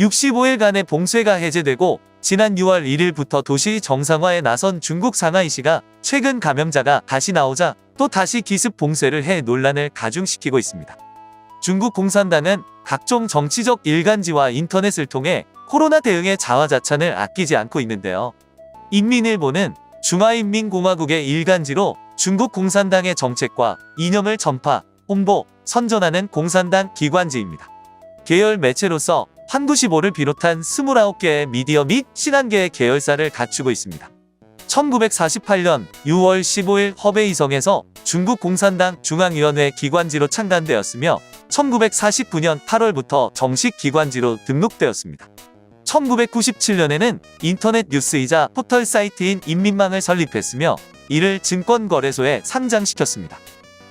65일간의 봉쇄가 해제되고 지난 6월 1일부터 도시 정상화에 나선 중국 상하이시가 최근 감염자가 다시 나오자 또 다시 기습 봉쇄를 해 논란을 가중시키고 있습니다. 중국 공산당은 각종 정치적 일간지와 인터넷을 통해 코로나 대응에 자화자찬을 아끼지 않고 있는데요. 인민일보는 중화인민공화국의 일간지로 중국 공산당의 정책과 이념을 전파, 홍보, 선전하는 공산당 기관지입니다. 계열 매체로서 환구시보를 비롯한 29개의 미디어 및 51개의 계열사를 갖추고 있습니다. 1948년 6월 15일 허베이성에서 중국 공산당 중앙위원회 기관지로 창단되었으며 1949년 8월부터 정식 기관지로 등록되었습니다. 1997년에는 인터넷 뉴스이자 포털 사이트인 인민망을 설립했으며 이를 증권거래소에 상장시켰습니다.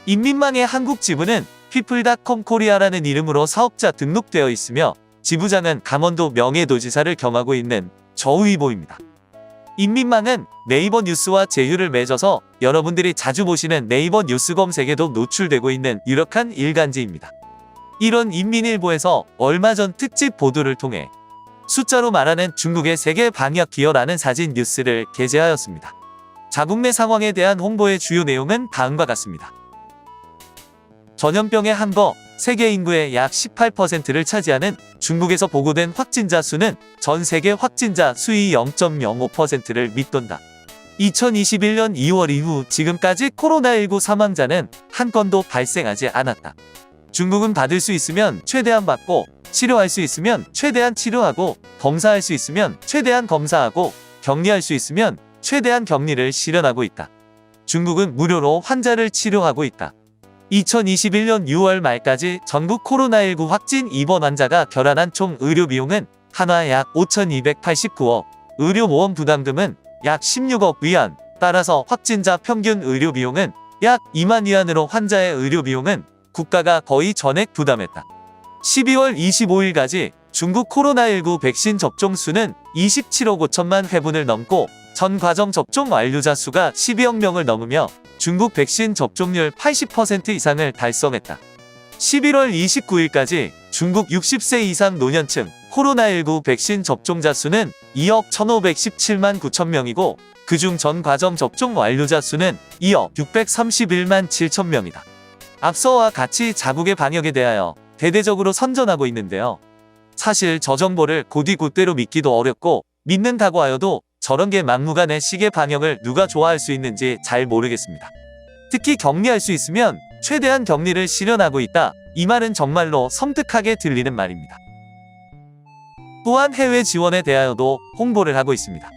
인민망의 한국 지부는 people.com 코리아라는 이름으로 사업자 등록되어 있으며 지부장은 강원도 명예도지사를 겸하고 있는 저우이보입니다. 인민망은 네이버 뉴스와 제휴를 맺어서 여러분들이 자주 보시는 네이버 뉴스 검색에도 노출되고 있는 유력한 일간지입니다. 이런 인민일보에서 얼마 전 특집 보도를 통해 숫자로 말하는 중국의 세계 방역 기여라는 사진 뉴스를 게재하였습니다. 자국 내 상황에 대한 홍보의 주요 내용은 다음과 같습니다. 전염병의 한거 세계 인구의 약 18%를 차지하는 중국에서 보고된 확진자 수는 전 세계 확진자 수의 0.05%를 밑돈다. 2021년 2월 이후 지금까지 코로나19 사망자는 한 건도 발생하지 않았다. 중국은 받을 수 있으면 최대한 받고, 치료할 수 있으면 최대한 치료하고, 검사할 수 있으면 최대한 검사하고, 격리할 수 있으면 최대한 격리를 실현하고 있다. 중국은 무료로 환자를 치료하고 있다. 2021년 6월 말까지 전국 코로나19 확진 입원 환자가 결환한 총 의료 비용은 한화 약 5,289억, 의료보험 부담금은 약 16억 위안, 따라서 확진자 평균 의료 비용은 약 2만 위안으로 환자의 의료 비용은 국가가 거의 전액 부담했다. 12월 25일까지 중국 코로나19 백신 접종 수는 27억 5천만 회분을 넘고 전 과정 접종 완료자 수가 12억 명을 넘으며 중국 백신 접종률 80% 이상을 달성했다. 11월 29일까지 중국 60세 이상 노년층 코로나19 백신 접종자 수는 2억 1,517만 9천 명이고 그중 전 과정 접종 완료자 수는 2억 631만 7천 명이다. 앞서와 같이 자국의 방역에 대하여 대대적으로 선전하고 있는데요. 사실 저 정보를 곧이곧대로 믿기도 어렵고 믿는다고 하여도 저런 게 막무가내 시계 방역을 누가 좋아할 수 있는지 잘 모르겠습니다. 특히 격리할 수 있으면 최대한 격리를 실현하고 있다. 이 말은 정말로 섬뜩하게 들리는 말입니다. 또한 해외 지원에 대하여도 홍보를 하고 있습니다.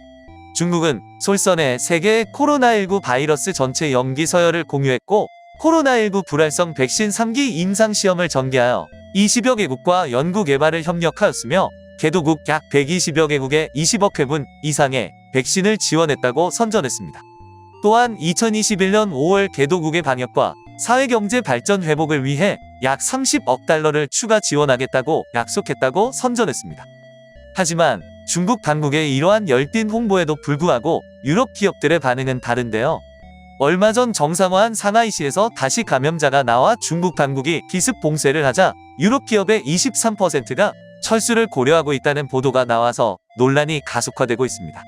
중국은 솔선에 세계의 코로나19 바이러스 전체 연기 서열을 공유했고 코로나19 불활성 백신 3기 임상시험을 전개하여 20여 개국과 연구 개발을 협력하였으며 개도국 약 120여 개국에 20억 회분 이상의 백신을 지원했다고 선전했습니다. 또한 2021년 5월 개도국의 방역과 사회경제 발전 회복을 위해 약 30억 달러를 추가 지원하겠다고 약속했다고 선전했습니다. 하지만 중국 당국의 이러한 열띤 홍보에도 불구하고 유럽 기업들의 반응은 다른데요. 얼마 전 정상화한 상하이시에서 다시 감염자가 나와 중국 당국이 기습 봉쇄를 하자 유럽 기업의 23%가 철수를 고려하고 있다는 보도가 나와서 논란이 가속화되고 있습니다.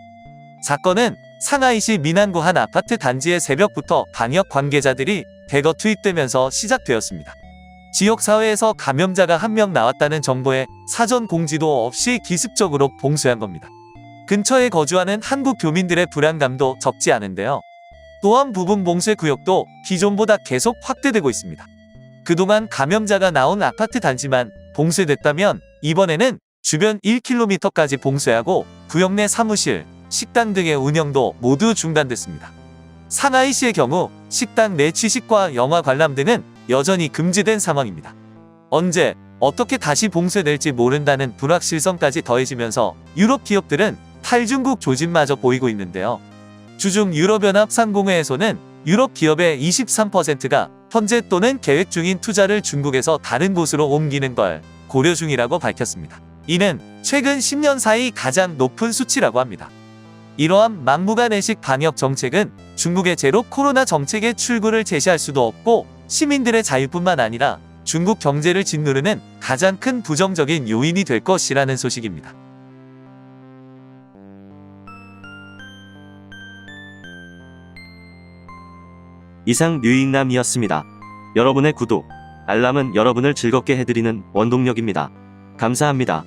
사건은 상하이시 미난구 한 아파트 단지의 새벽부터 방역 관계자들이 대거 투입되면서 시작되었습니다. 지역사회에서 감염자가 한 명 나왔다는 정보에 사전 공지도 없이 기습적으로 봉쇄한 겁니다. 근처에 거주하는 한국 교민들의 불안감도 적지 않은데요. 또한 부분 봉쇄 구역도 기존보다 계속 확대되고 있습니다. 그동안 감염자가 나온 아파트 단지만 봉쇄됐다면 이번에는 주변 1km까지 봉쇄하고 구역 내 사무실, 식당 등의 운영도 모두 중단됐습니다. 상하이시의 경우 식당 내 취식과 영화 관람 등은 여전히 금지된 상황입니다. 언제 어떻게 다시 봉쇄될지 모른다는 불확실성까지 더해지면서 유럽 기업들은 탈중국 조짐마저 보이고 있는데요. 주중 유럽연합 상공회에서는 유럽 기업의 23%가 현재 또는 계획 중인 투자를 중국에서 다른 곳으로 옮기는 걸 고려 중이라고 밝혔습니다. 이는 최근 10년 사이 가장 높은 수치라고 합니다. 이러한 막무가내식 방역 정책은 중국의 제로 코로나 정책의 출구를 제시할 수도 없고 시민들의 자유뿐만 아니라 중국 경제를 짓누르는 가장 큰 부정적인 요인이 될 것이라는 소식입니다. 이상 류익남이었습니다. 여러분의 구독, 알람은 여러분을 즐겁게 해드리는 원동력입니다. 감사합니다.